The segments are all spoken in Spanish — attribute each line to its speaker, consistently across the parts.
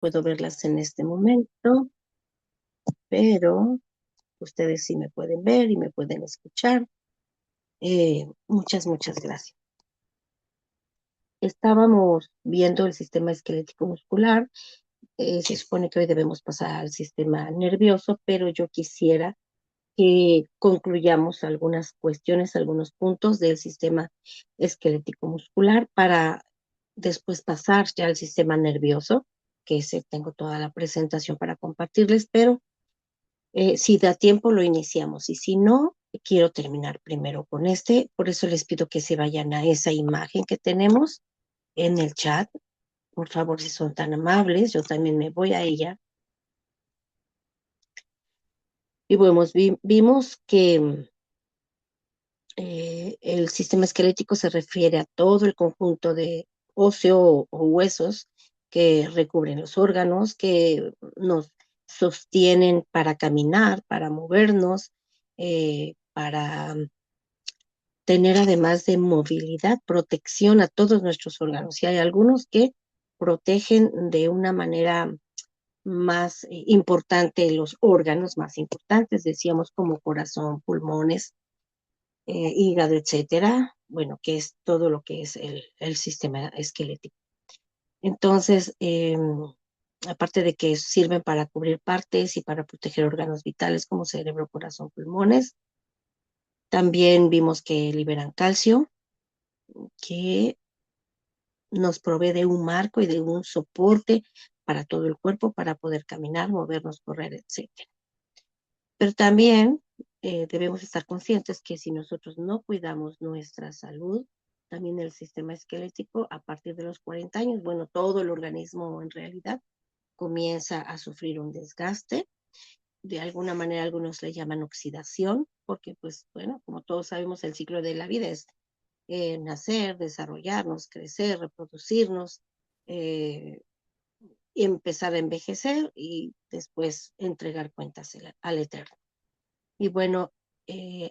Speaker 1: puedo verlas en este momento, pero ustedes sí me pueden ver y me pueden escuchar. Muchas gracias. Estábamos viendo el sistema esquelético muscular. Se supone que hoy debemos pasar al sistema nervioso, pero yo quisiera que concluyamos algunas cuestiones, algunos puntos del sistema esquelético muscular para después pasar ya al sistema nervioso, que ese tengo toda la presentación para compartirles, pero si da tiempo lo iniciamos y si no, quiero terminar primero con este, por eso les pido que se vayan a esa imagen que tenemos en el chat, por favor, si son tan amables, yo también me voy a ella. Y bueno, vimos que el sistema esquelético se refiere a todo el conjunto de óseo o huesos que recubren los órganos, que nos sostienen para caminar, para movernos, para tener además de movilidad, protección a todos nuestros órganos. Y hay algunos que protegen de una manera más importante los órganos más importantes, decíamos como corazón, pulmones, hígado, etcétera, bueno, que es todo lo que es el sistema esquelético. Entonces, aparte de que sirven para cubrir partes y para proteger órganos vitales como cerebro, corazón, pulmones, también vimos que liberan calcio, que nos provee de un marco y de un soporte para todo el cuerpo, para poder caminar, movernos, correr, etcétera. Pero también debemos estar conscientes que si nosotros no cuidamos nuestra salud, también el sistema esquelético a partir de los 40 años, bueno, todo el organismo en realidad comienza a sufrir un desgaste. De alguna manera algunos le llaman oxidación, porque pues bueno, como todos sabemos, el ciclo de la vida es nacer, desarrollarnos, crecer, reproducirnos, eh, empezar a envejecer y después entregar cuentas al Eterno. Y bueno,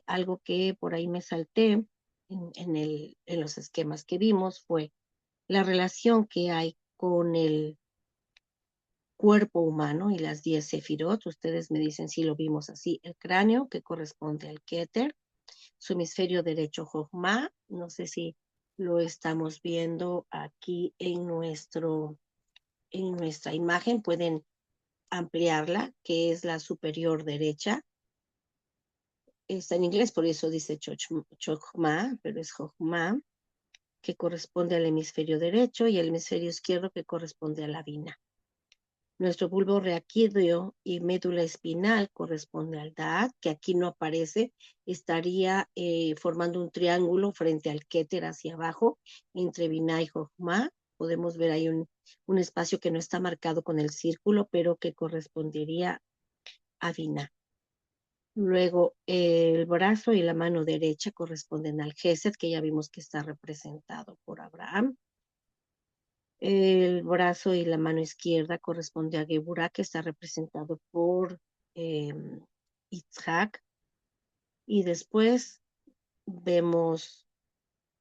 Speaker 1: algo que por ahí me salté en los esquemas que vimos fue la relación que hay con el cuerpo humano y las 10 sefirot. Ustedes me dicen si lo vimos así. El cráneo, que corresponde al Keter, su hemisferio derecho, Jochma. No sé si lo estamos viendo aquí en nuestra imagen. Pueden ampliarla, que es la superior derecha. Está en inglés, por eso dice Chochma, pero es Jochma, que corresponde al hemisferio derecho, y el hemisferio izquierdo que corresponde a la vina. Nuestro bulbo raquídeo y médula espinal corresponde al Da'at, que aquí no aparece, estaría formando un triángulo frente al Keter hacia abajo, entre Binah y Jochma. Podemos ver ahí un espacio que no está marcado con el círculo, pero que correspondería a Binah. Luego, el brazo y la mano derecha corresponden al Gesed, que ya vimos que está representado por Abraham. El brazo y la mano izquierda corresponde a Geburah, que está representado por eh, Itzhak. Y después vemos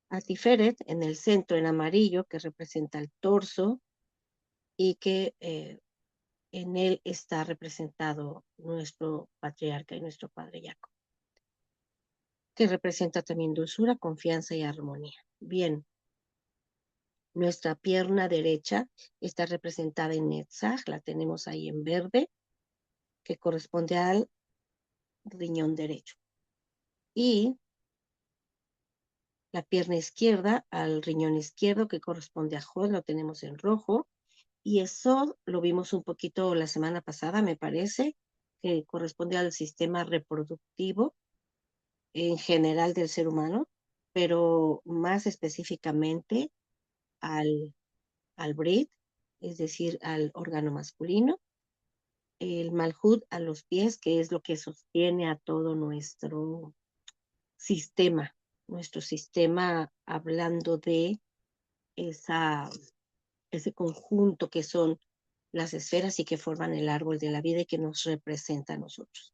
Speaker 1: a Tiferet en el centro en amarillo, que representa el torso y que en él está representado nuestro patriarca y nuestro padre Jacob, que representa también dulzura, confianza y armonía. Bien, nuestra pierna derecha está representada en Netzach, la tenemos ahí en verde, que corresponde al riñón derecho. Y la pierna izquierda al riñón izquierdo, que corresponde a Jod, lo tenemos en rojo. Y eso lo vimos un poquito la semana pasada, me parece, que corresponde al sistema reproductivo en general del ser humano, pero más específicamente al Brit, es decir, al órgano masculino, el Malhut a los pies, que es lo que sostiene a todo sistema, nuestro sistema, hablando de esa, ese conjunto que son las esferas y que forman el árbol de la vida y que nos representa a nosotros.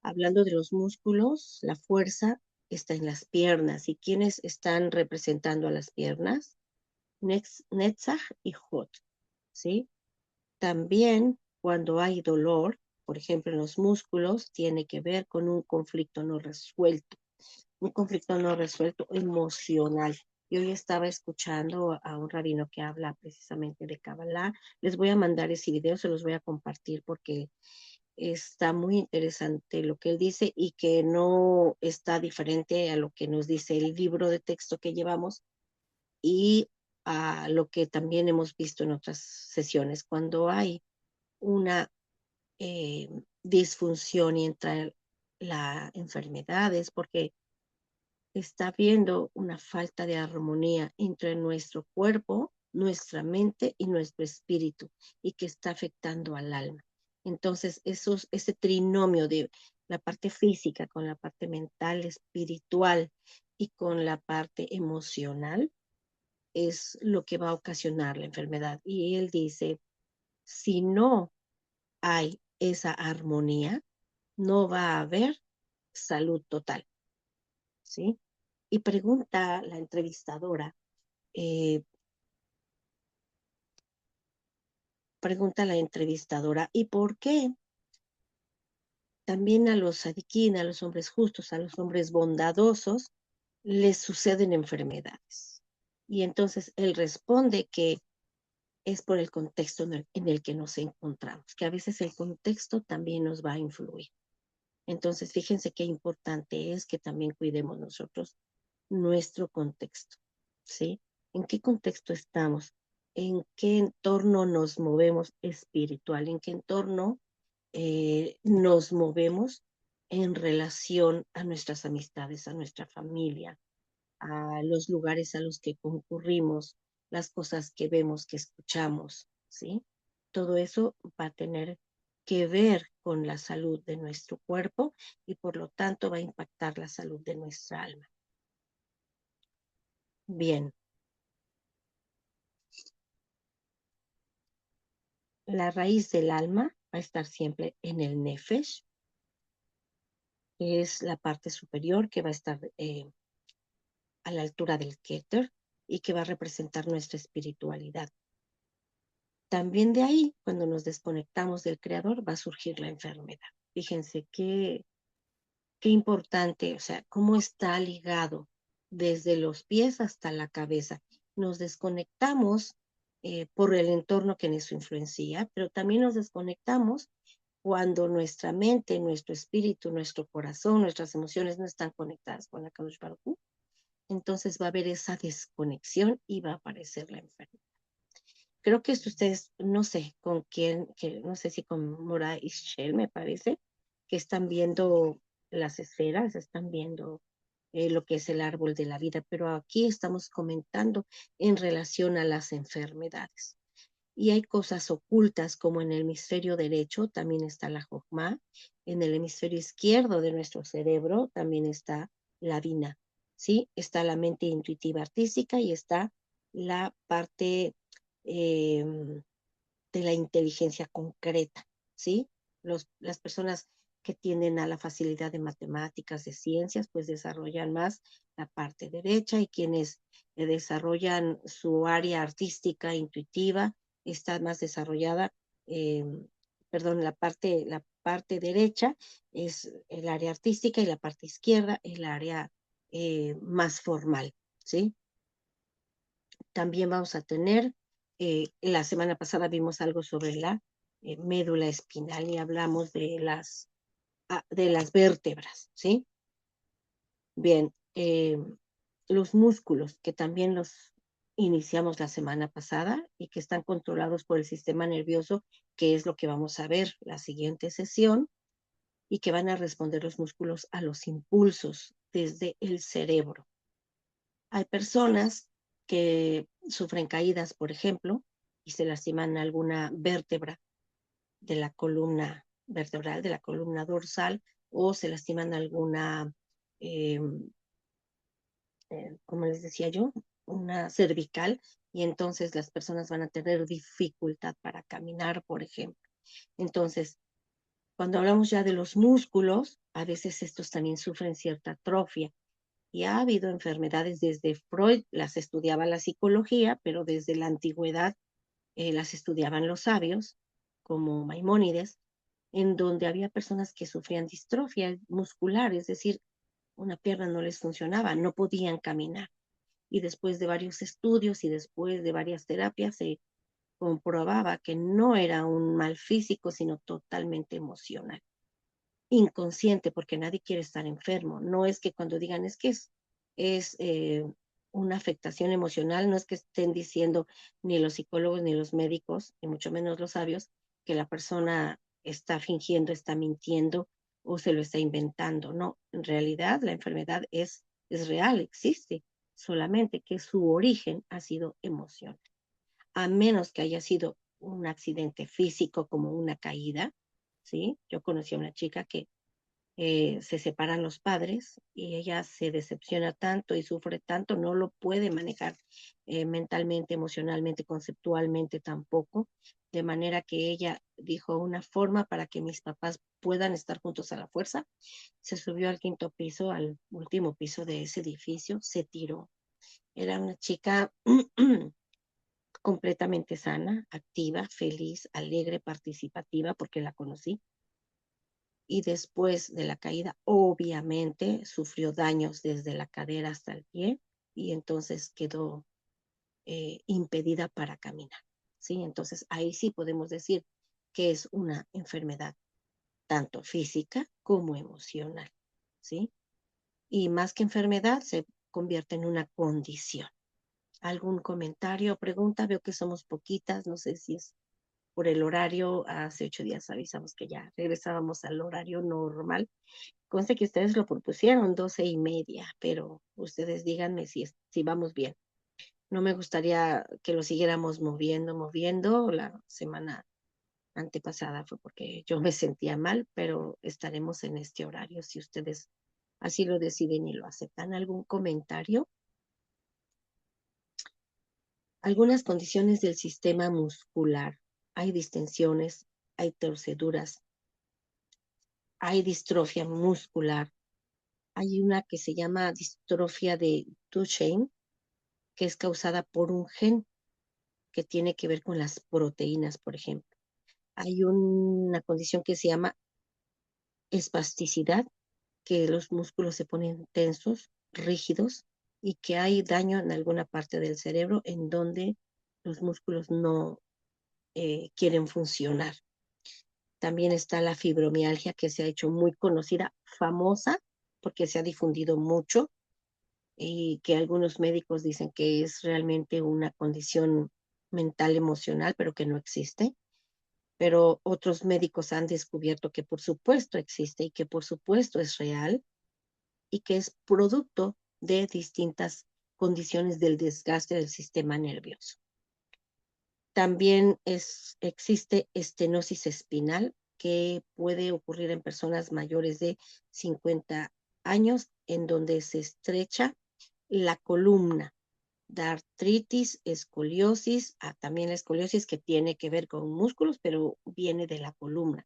Speaker 1: Hablando de los músculos, la fuerza está en las piernas. ¿Y quiénes están representando a las piernas? Netzach y Hod, ¿sí? También cuando hay dolor, por ejemplo, en los músculos, tiene que ver con un conflicto no resuelto emocional. Yo hoy estaba escuchando a un rabino que habla precisamente de Kabbalah. Les voy a mandar ese video, se los voy a compartir porque está muy interesante lo que él dice y que no está diferente a lo que nos dice el libro de texto que llevamos y a lo que también hemos visto en otras sesiones. Cuando hay una eh, disfunción y entra la enfermedad es porque está habiendo una falta de armonía entre nuestro cuerpo, nuestra mente y nuestro espíritu y que está afectando al alma. Entonces, ese trinomio de la parte física con la parte mental, espiritual y con la parte emocional es lo que va a ocasionar la enfermedad. Y él dice, si no hay esa armonía, no va a haber salud total, ¿sí? Y eh, pregunta la entrevistadora, ¿y por qué también a los sadiquín, a los hombres justos, a los hombres bondadosos, les suceden enfermedades? Y entonces él responde que es por el contexto en el que nos encontramos, que a veces el contexto también nos va a influir. Entonces, fíjense qué importante es que también cuidemos nosotros nuestro contexto, ¿sí? ¿En qué contexto estamos? ¿En qué entorno nos movemos espiritual? ¿En qué entorno nos movemos en relación a nuestras amistades, a nuestra familia, a los lugares a los que concurrimos, las cosas que vemos, que escuchamos, ¿sí? Todo eso va a tener que ver con la salud de nuestro cuerpo y por lo tanto va a impactar la salud de nuestra alma. Bien, la raíz del alma va a estar siempre en el nefesh, que es la parte superior que va a estar a la altura del Keter y que va a representar nuestra espiritualidad. También de ahí, cuando nos desconectamos del Creador, va a surgir la enfermedad. Fíjense qué importante, o sea, cómo está ligado desde los pies hasta la cabeza. Nos desconectamos por el entorno que nos influencia, pero también nos desconectamos cuando nuestra mente, nuestro espíritu, nuestro corazón, nuestras emociones no están conectadas con la Kadosh Baruj Hu. Entonces va a haber esa desconexión y va a aparecer la enfermedad. Creo que esto ustedes, no sé con quién, que no sé si con Mora y Shell, me parece, que están viendo las esferas, están viendo lo que es el árbol de la vida, pero aquí estamos comentando en relación a las enfermedades. Y hay cosas ocultas como en el hemisferio derecho también está la Jojma, en el hemisferio izquierdo de nuestro cerebro también está la Vina, ¿sí? Está la mente intuitiva artística y está la parte eh, de la inteligencia concreta, ¿sí? Las personas que tienden a la facilidad de matemáticas, de ciencias, pues desarrollan más la parte derecha y quienes desarrollan su área artística, intuitiva, está más desarrollada, eh, perdón, la parte derecha es el área artística y la parte izquierda el área más formal, ¿sí? También vamos a tener, la semana pasada vimos algo sobre la médula espinal y hablamos de las vértebras, ¿sí? Bien, los músculos, que también los iniciamos la semana pasada y que están controlados por el sistema nervioso, que es lo que vamos a ver la siguiente sesión, y que van a responder los músculos a los impulsos desde el cerebro. Hay personas que sufren caídas, por ejemplo, y se lastiman alguna vértebra de la columna vertebral, de la columna dorsal, o se lastiman alguna, eh, como les decía yo, una cervical, y entonces las personas van a tener dificultad para caminar, por ejemplo. Entonces, cuando hablamos ya de los músculos, a veces estos también sufren cierta atrofia. Y ha habido enfermedades desde Freud, las estudiaba la psicología, pero desde la antigüedad las estudiaban los sabios, como Maimónides, en donde había personas que sufrían distrofia muscular, es decir, una pierna no les funcionaba, no podían caminar. Y después de varios estudios y después de varias terapias se comprobaba que no era un mal físico, sino totalmente emocional, inconsciente, porque nadie quiere estar enfermo. No es que cuando digan es una afectación emocional, no es que estén diciendo ni los psicólogos ni los médicos, ni mucho menos los sabios, que la persona está fingiendo, está mintiendo o se lo está inventando. No, en realidad la enfermedad es real, existe, solamente que su origen ha sido emocional. A menos que haya sido un accidente físico como una caída, ¿sí? Yo conocí a una chica que se separan los padres y ella se decepciona tanto y sufre tanto, no lo puede manejar mentalmente, emocionalmente, conceptualmente tampoco, de manera que ella dijo una forma para que mis papás puedan estar juntos a la fuerza, se subió al quinto piso, al último piso de ese edificio, se tiró. Era una chica completamente sana, activa, feliz, alegre, participativa, porque la conocí. Y después de la caída, obviamente, sufrió daños desde la cadera hasta el pie y entonces quedó impedida para caminar. ¿Sí? Entonces ahí sí podemos decir que es una enfermedad tanto física como emocional. ¿Sí? Y más que enfermedad, se convierte en una condición. ¿Algún comentario o pregunta? Veo que somos poquitas, no sé si es por el horario. Hace 8 días avisamos que ya regresábamos al horario normal. Conste que ustedes lo propusieron 12:30, pero ustedes díganme si vamos bien. No me gustaría que lo siguiéramos moviendo. La semana antepasada fue porque yo me sentía mal, pero estaremos en este horario si ustedes así lo deciden y lo aceptan. ¿Algún comentario? Algunas condiciones del sistema muscular. Hay distensiones, hay torceduras, hay distrofia muscular. Hay una que se llama distrofia de Duchenne, que es causada por un gen que tiene que ver con las proteínas, por ejemplo. Hay una condición que se llama espasticidad, que los músculos se ponen tensos, rígidos, y que hay daño en alguna parte del cerebro en donde los músculos no quieren funcionar. También está la fibromialgia, que se ha hecho muy conocida, famosa, porque se ha difundido mucho y que algunos médicos dicen que es realmente una condición mental emocional, pero que no existe. Pero otros médicos han descubierto que por supuesto existe y que por supuesto es real y que es producto de distintas condiciones del desgaste del sistema nervioso. También existe estenosis espinal que puede ocurrir en personas mayores de 50 años, en donde se estrecha la columna, de artritis, escoliosis, también la escoliosis que tiene que ver con músculos, pero viene de la columna.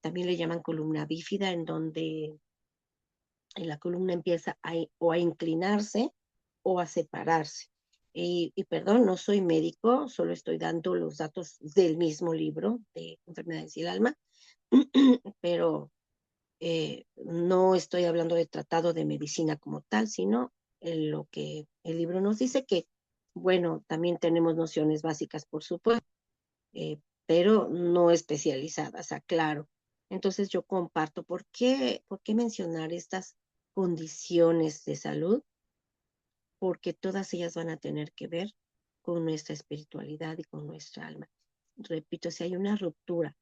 Speaker 1: También le llaman columna bífida, en donde la columna empieza o a inclinarse o a separarse. Perdón, no soy médico, solo estoy dando los datos del mismo libro de Enfermedades y el Alma, pero no estoy hablando de tratado de medicina como tal, sino en lo que el libro nos dice que, bueno, también tenemos nociones básicas, por supuesto, pero no especializadas, aclaro. Entonces yo comparto, ¿por qué mencionar estas condiciones de salud? Porque todas ellas van a tener que ver con nuestra espiritualidad y con nuestra alma. Repito, si hay una ruptura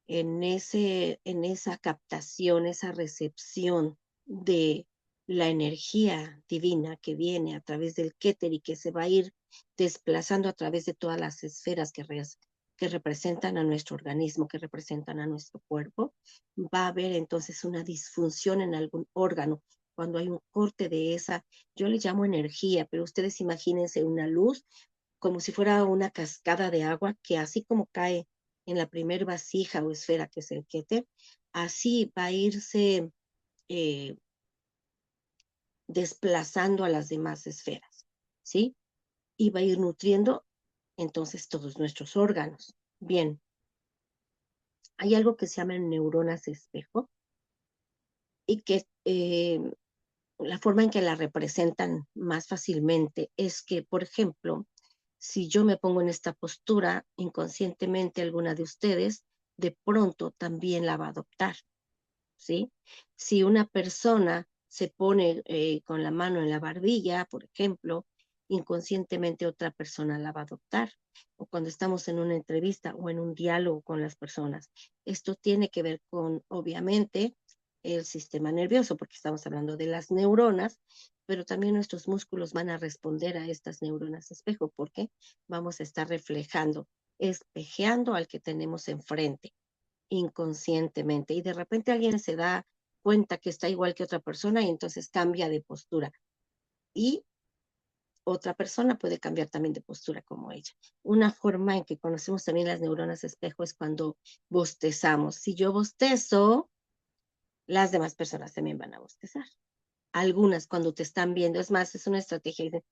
Speaker 1: en esa captación, esa recepción de la energía divina que viene a través del Keter y que se va a ir desplazando a través de todas las esferas que representan a nuestro organismo, que representan a nuestro cuerpo, va a haber entonces una disfunción en algún órgano. Cuando hay un corte de esa, yo le llamo energía, pero ustedes imagínense una luz como si fuera una cascada de agua que así como cae en la primer vasija o esfera que es el Keter, así va a irse eh, desplazando a las demás esferas, ¿sí? Y va a ir nutriendo entonces todos nuestros órganos. Bien, hay algo que se llama neuronas espejo y que la forma en que la representan más fácilmente es que, por ejemplo, si yo me pongo en esta postura, inconscientemente alguna de ustedes de pronto también la va a adoptar, ¿sí? Si una persona se pone con la mano en la barbilla, por ejemplo, inconscientemente otra persona la va a adoptar. O cuando estamos en una entrevista o en un diálogo con las personas. Esto tiene que ver con, obviamente, el sistema nervioso, porque estamos hablando de las neuronas, pero también nuestros músculos van a responder a estas neuronas espejo, porque vamos a estar reflejando, espejeando al que tenemos enfrente inconscientemente y de repente alguien se da cuenta que está igual que otra persona y entonces cambia de postura y otra persona puede cambiar también de postura como ella. Una forma en que conocemos también las neuronas espejo es cuando bostezamos. Si yo bostezo, las demás personas también van a bostezar. Algunas cuando te están viendo, es más, es una estrategia. Dicen,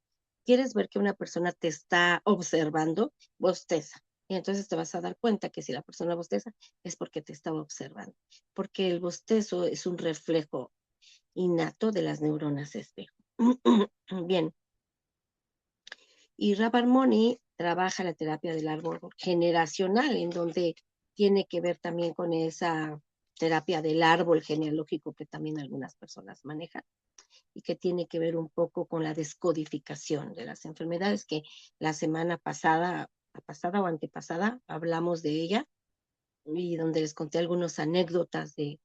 Speaker 1: ¿quieres ver que una persona te está observando? Bosteza. Y entonces te vas a dar cuenta que si la persona bosteza es porque te estaba observando. Porque el bostezo es un reflejo innato de las neuronas espejo. Bien. Y Rap Harmony trabaja la terapia del árbol generacional, en donde tiene que ver también con esa terapia del árbol genealógico que también algunas personas manejan y que tiene que ver un poco con la descodificación de las enfermedades, que la semana pasada, pasada o antepasada, hablamos de ella y donde les conté algunas anécdotas de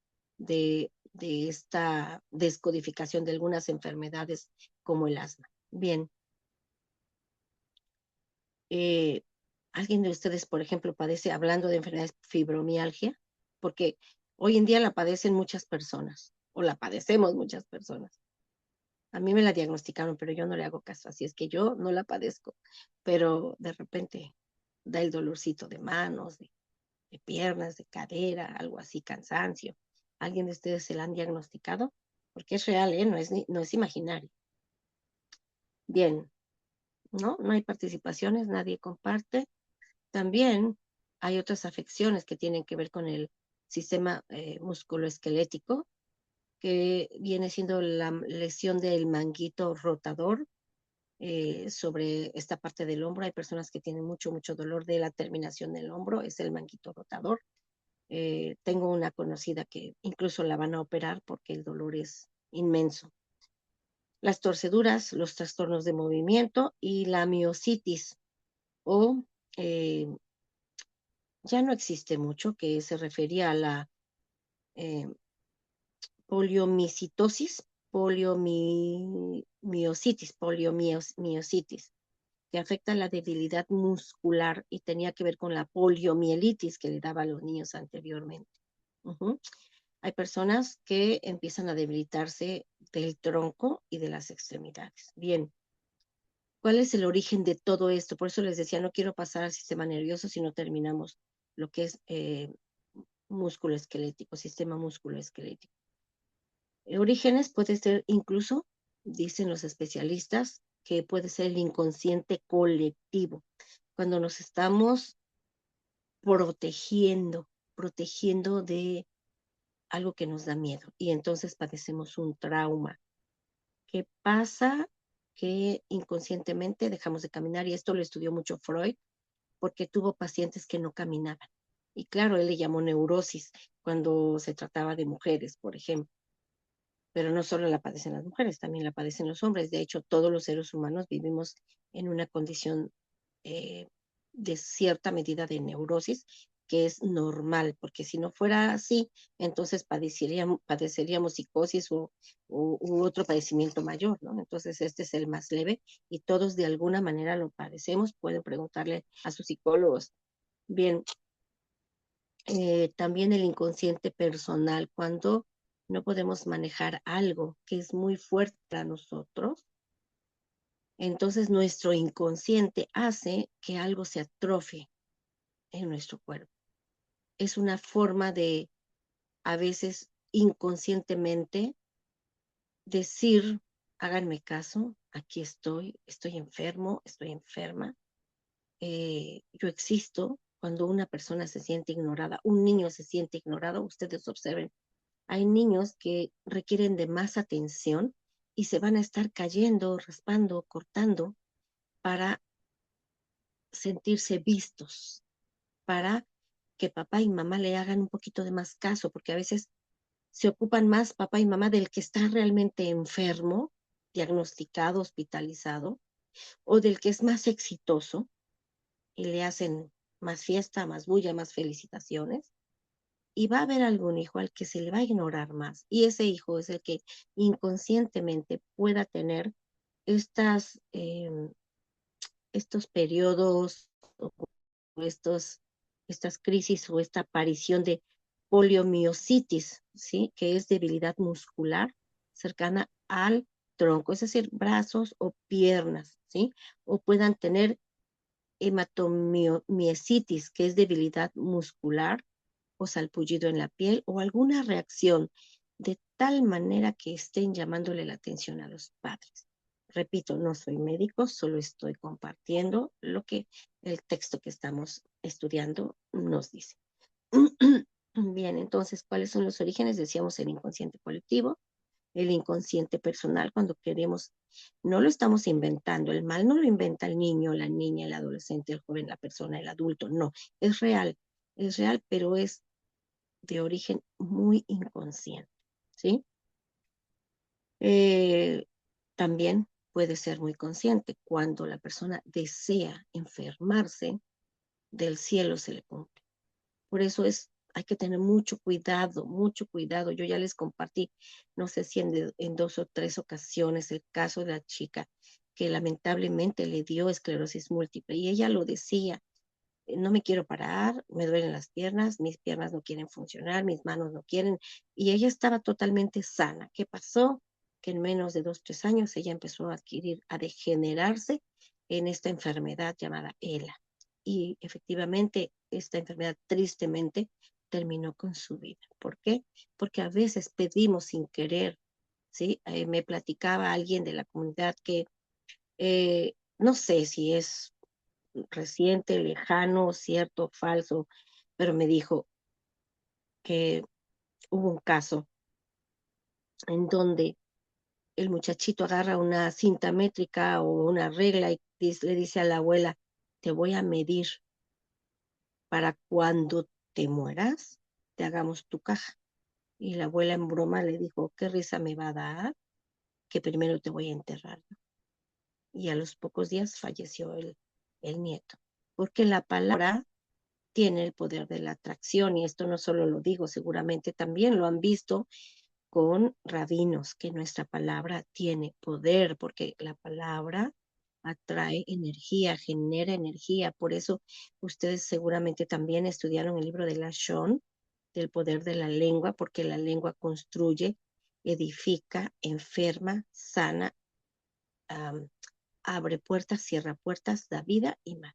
Speaker 1: esta descodificación de algunas enfermedades como el asma. Bien, eh, ¿alguien de ustedes, por ejemplo, padece, hablando de enfermedades, fibromialgia? Porque hoy en día la padecen muchas personas, o la padecemos muchas personas. A mí me la diagnosticaron, pero yo no le hago caso, así es que yo no la padezco, pero de repente da el dolorcito de manos, de piernas, de cadera, algo así, cansancio. ¿Alguien de ustedes se la han diagnosticado? Porque es real, ¿eh? No es imaginario. Bien, ¿no? No hay participaciones, nadie comparte. También hay otras afecciones que tienen que ver con el sistema musculoesquelético, que viene siendo la lesión del manguito rotador sobre esta parte del hombro. Hay personas que tienen mucho dolor de la terminación del hombro, es el manguito rotador. Tengo una conocida que incluso la van a operar porque el dolor es inmenso. Las torceduras, los trastornos de movimiento y la miositis o eh, ya no existe mucho, que se refería a la eh, poliomicitosis, poliomiositis, que afecta la debilidad muscular y tenía que ver con la poliomielitis que le daba a los niños anteriormente. Uh-huh. Hay personas que empiezan a debilitarse del tronco y de las extremidades. Bien, ¿cuál es el origen de todo esto? Por eso les decía, no quiero pasar al sistema nervioso si no terminamos lo que es músculo esquelético, sistema músculo esquelético. Orígenes puede ser incluso, dicen los especialistas, que puede ser el inconsciente colectivo, cuando nos estamos protegiendo, protegiendo de algo que nos da miedo y entonces padecemos un trauma. ¿Qué pasa? Que inconscientemente dejamos de caminar y esto lo estudió mucho Freud porque tuvo pacientes que no caminaban. Y claro, él le llamó neurosis cuando se trataba de mujeres, por ejemplo. Pero no solo la padecen las mujeres, también la padecen los hombres. De hecho, todos los seres humanos vivimos en una condición eh, de cierta medida de neurosis que es normal, porque si no fuera así, entonces padeceríamos psicosis u otro padecimiento mayor, ¿no? Entonces este es el más leve y todos de alguna manera lo padecemos. Pueden preguntarle a sus psicólogos. Bien, también el inconsciente personal, cuando no podemos manejar algo que es muy fuerte para nosotros, entonces nuestro inconsciente hace que algo se atrofie en nuestro cuerpo. Es una forma de, a veces inconscientemente, decir, háganme caso, aquí estoy enfermo, estoy enferma, yo existo, cuando una persona se siente ignorada, un niño se siente ignorado, ustedes observen, hay niños que requieren de más atención y se van a estar cayendo, raspando, cortando para sentirse vistos, para que papá y mamá le hagan un poquito de más caso, porque a veces se ocupan más papá y mamá del que está realmente enfermo, diagnosticado, hospitalizado, o del que es más exitoso y le hacen más fiesta, más bulla, más felicitaciones. Y va a haber algún hijo al que se le va a ignorar más. Y ese hijo es el que inconscientemente pueda tener estas, estos periodos o estos, estas crisis o esta aparición de poliomiositis, ¿sí? Que es debilidad muscular cercana al tronco, es decir, brazos o piernas, ¿sí? O puedan tener hematomiesitis, que es debilidad muscular o salpullido en la piel o alguna reacción de tal manera que estén llamándole la atención a los padres. Repito, no soy médico, solo estoy compartiendo lo que el texto que estamos estudiando nos dice. Bien, entonces, ¿cuáles son los orígenes? Decíamos el inconsciente colectivo, el inconsciente personal, cuando queremos, no lo estamos inventando, el mal no lo inventa el niño, la niña, el adolescente, el joven, la persona, el adulto, no, es real, pero es de origen muy inconsciente, ¿sí? Eh, También puede ser muy consciente cuando la persona desea enfermarse, del cielo se le cumple. Por eso hay que tener mucho cuidado, mucho cuidado. Yo ya les compartí, no sé si en dos o tres ocasiones, el caso de la chica que lamentablemente le dio esclerosis múltiple y ella lo decía, no me quiero parar, me duelen las piernas, mis piernas no quieren funcionar, mis manos no quieren, y ella estaba totalmente sana. ¿Qué pasó? Que en menos de 2, 3 años ella empezó a adquirir, a degenerarse en esta enfermedad llamada ELA. Y efectivamente, esta enfermedad tristemente terminó con su vida. ¿Por qué? Porque a veces pedimos sin querer, ¿sí? Me platicaba alguien de la comunidad que no sé si es reciente, lejano, cierto, falso, pero me dijo que hubo un caso en donde el muchachito agarra una cinta métrica o una regla y le dice a la abuela, te voy a medir para cuando te mueras, te hagamos tu caja. Y la abuela en broma le dijo, qué risa me va a dar, que primero te voy a enterrar. Y a los pocos días falleció el nieto. Porque la palabra tiene el poder de la atracción, y esto no solo lo digo, seguramente también lo han visto con rabinos, que nuestra palabra tiene poder, porque la palabra atrae energía, genera energía. Por eso ustedes seguramente también estudiaron el libro de Lashon, del poder de la lengua, porque la lengua construye, edifica, enferma, sana, um, abre puertas, cierra puertas, da vida y más.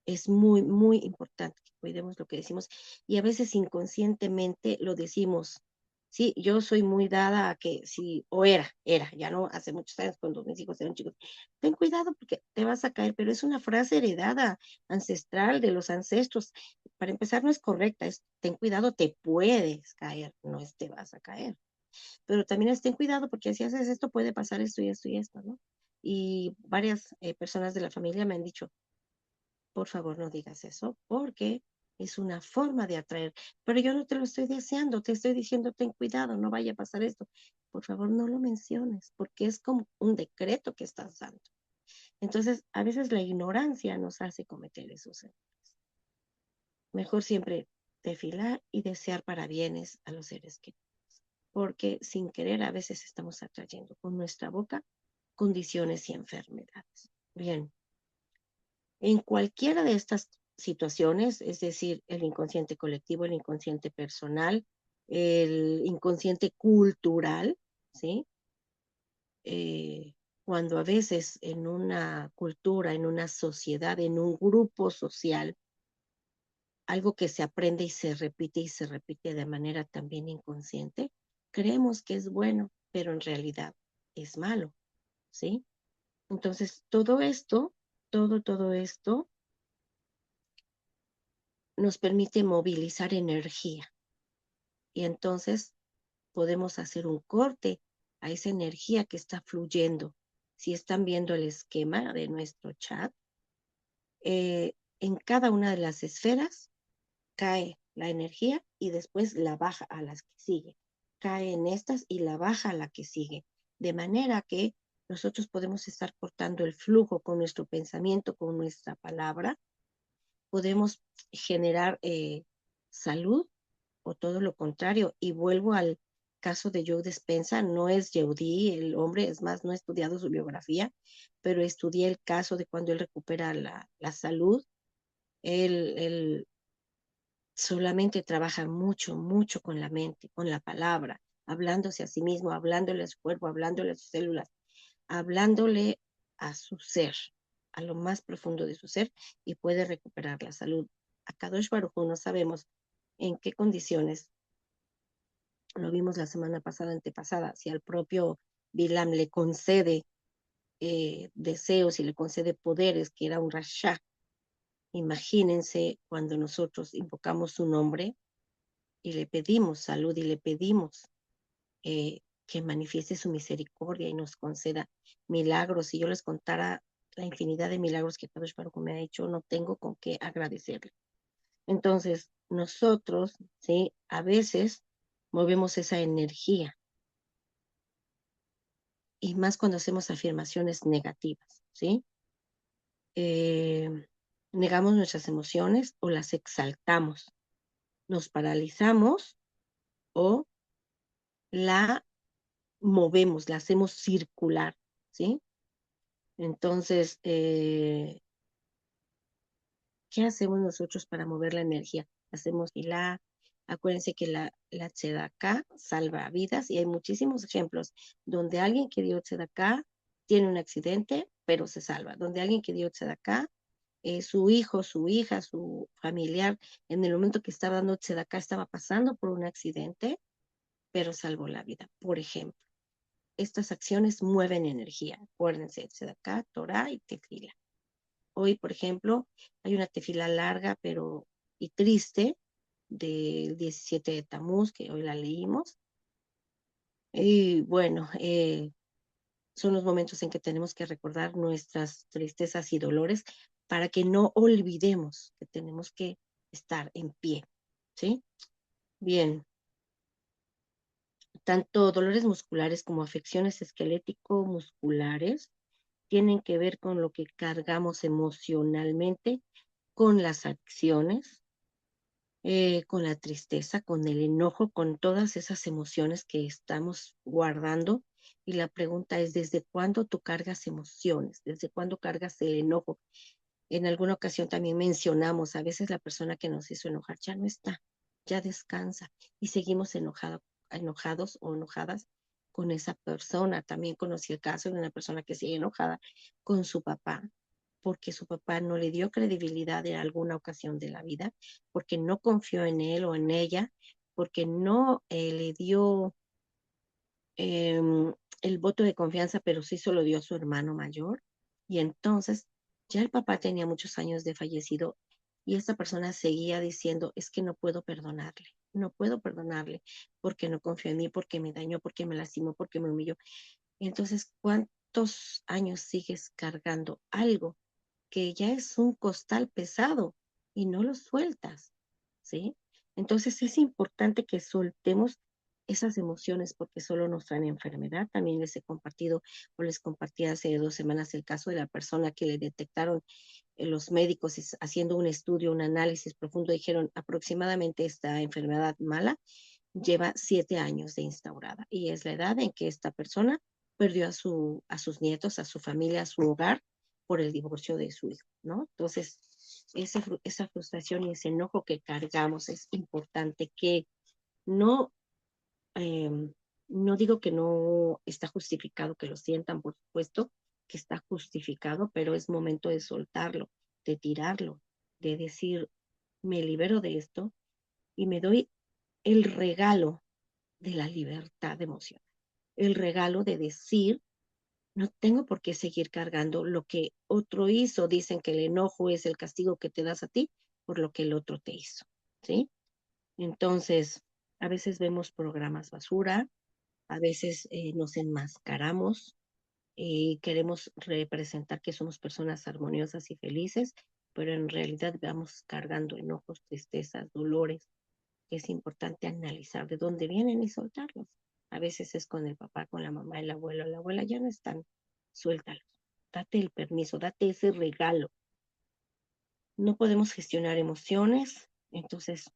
Speaker 1: Es muy, muy importante que cuidemos lo que decimos y a veces inconscientemente lo decimos. Sí, yo soy muy dada a que si, o era, ya no, hace muchos años cuando mis hijos eran chicos, ten cuidado porque te vas a caer, pero es una frase heredada, ancestral de los ancestros. Para empezar, no es correcta, es ten cuidado, te puedes caer, no es te vas a caer. Pero también es ten cuidado porque si haces esto puede pasar esto y esto y esto, ¿no? Y varias personas de la familia me han dicho, por favor no digas eso, porque es una forma de atraer. Pero yo no te lo estoy deseando, te estoy diciendo, ten cuidado, no vaya a pasar esto. Por favor, no lo menciones, porque es como un decreto que estás dando. Entonces, a veces la ignorancia nos hace cometer esos errores. Mejor siempre desfilar y desear para bienes a los seres queridos, porque sin querer a veces estamos atrayendo con nuestra boca condiciones y enfermedades. Bien, en cualquiera de estas situaciones, es decir, el inconsciente colectivo, el inconsciente personal, el inconsciente cultural, ¿sí? Cuando a veces en una cultura, en una sociedad, en un grupo social, algo que se aprende y se repite de manera también inconsciente, creemos que es bueno, pero en realidad es malo, ¿sí? Entonces, todo esto nos permite movilizar energía y entonces podemos hacer un corte a esa energía que está fluyendo. Si están viendo el esquema de nuestro chat, en cada una de las esferas cae la energía y después la baja a las que sigue. Cae en estas y la baja a la que sigue. De manera que nosotros podemos estar cortando el flujo con nuestro pensamiento, con nuestra palabra. Podemos generar salud o todo lo contrario. Y vuelvo al caso de Joe Dispenza, no es Yehudí, el hombre, es más, no he estudiado su biografía, pero estudié el caso de cuando él recupera la salud. Él solamente trabaja mucho, mucho con la mente, con la palabra, hablándose a sí mismo, hablándole a su cuerpo, hablándole a sus células, hablándole a su ser, a lo más profundo de su ser, y puede recuperar la salud. A Kadosh Baruj Hu no sabemos en qué condiciones, lo vimos la semana pasada, antepasada, si al propio Bilam le concede deseos y le concede poderes, que era un rasha. Imagínense cuando nosotros invocamos su nombre y le pedimos salud y le pedimos que manifieste su misericordia y nos conceda milagros. Si yo les contara la infinidad de milagros que Kadosh Baruj Hu me ha hecho, no tengo con qué agradecerle. Entonces, nosotros, ¿sí? A veces movemos esa energía y más cuando hacemos afirmaciones negativas, ¿sí? Eh, negamos nuestras emociones o las exaltamos, nos paralizamos o la movemos, la hacemos circular, ¿sí? Entonces, ¿qué hacemos nosotros para mover la energía? Hacemos la, acuérdense que la tzedaká salva vidas y hay muchísimos ejemplos donde alguien que dio tzedaká tiene un accidente, pero se salva. Donde alguien que dio tzedaká, su hijo, su hija, su familiar, en el momento que estaba dando tzedaká estaba pasando por un accidente, pero salvó la vida. Por ejemplo, estas acciones mueven energía. Acuérdense, tzedaká, Torah y tefila. Hoy, por ejemplo, hay una tefila larga pero y triste del 17 de Tamuz, que hoy la leímos. Y bueno, son los momentos en que tenemos que recordar nuestras tristezas y dolores para que no olvidemos que tenemos que estar en pie, ¿sí? Bien, tanto dolores musculares como afecciones esquelético-musculares tienen que ver con lo que cargamos emocionalmente, con las acciones, con la tristeza, con el enojo, con todas esas emociones que estamos guardando. Y la pregunta es, ¿desde cuándo tú cargas emociones? ¿Desde cuándo cargas el enojo? En alguna ocasión también mencionamos, a veces la persona que nos hizo enojar ya no está, ya descansa y seguimos enojados o enojadas con esa persona. También conocí el caso de una persona que sigue enojada con su papá porque su papá no le dio credibilidad en alguna ocasión de la vida, porque no confió en él o en ella, porque no le dio eh, el voto de confianza, pero sí se lo dio a su hermano mayor. Y entonces ya el papá tenía muchos años de fallecido y esta persona seguía diciendo, es que no puedo perdonarle, no puedo perdonarle porque no confió en mí, porque me dañó, porque me lastimó, porque me humilló. Y entonces, ¿cuántos años sigues cargando algo que ya es un costal pesado y no lo sueltas? ¿Sí? Entonces es importante que soltemos esas emociones porque solo nos traen enfermedad. También les he compartido o les compartí hace 2 semanas el caso de la persona que le detectaron los médicos haciendo un estudio, un análisis profundo, dijeron aproximadamente esta enfermedad mala lleva 7 años de instaurada y es la edad en que esta persona perdió a sus nietos, a su familia, a su hogar por el divorcio de su hijo, ¿no? Entonces, esa frustración y ese enojo que cargamos es importante que no, eh, no digo que no está justificado que lo sientan, por supuesto que está justificado, pero es momento de soltarlo, de tirarlo, de decir, me libero de esto y me doy el regalo de la libertad emocional, el regalo de decir, no tengo por qué seguir cargando lo que otro hizo. Dicen que el enojo es el castigo que te das a ti. por lo que el otro te hizo, ¿sí? Entonces, a veces vemos programas basura, a veces nos enmascaramos y queremos representar que somos personas armoniosas y felices, pero en realidad vamos cargando enojos, tristezas, dolores, que es importante analizar de dónde vienen y soltarlos. A veces es con el papá, con la mamá, el abuelo, la abuela, ya no están, suéltalos. Date el permiso, date ese regalo. No podemos gestionar emociones, entonces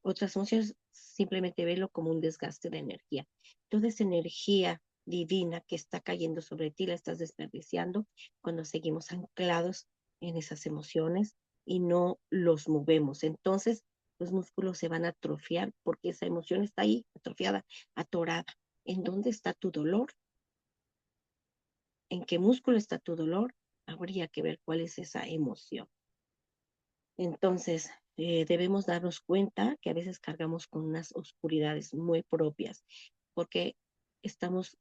Speaker 1: otras emociones simplemente velo como un desgaste de energía. Toda esa energía divina que está cayendo sobre ti la estás desperdiciando cuando seguimos anclados en esas emociones y no los movemos. Entonces los músculos se van a atrofiar porque esa emoción está ahí, atrofiada, atorada. ¿En dónde está tu dolor? ¿En qué músculo está tu dolor? Habría que ver cuál es esa emoción. Entonces, debemos darnos cuenta que a veces cargamos con unas oscuridades muy propias, porque estamos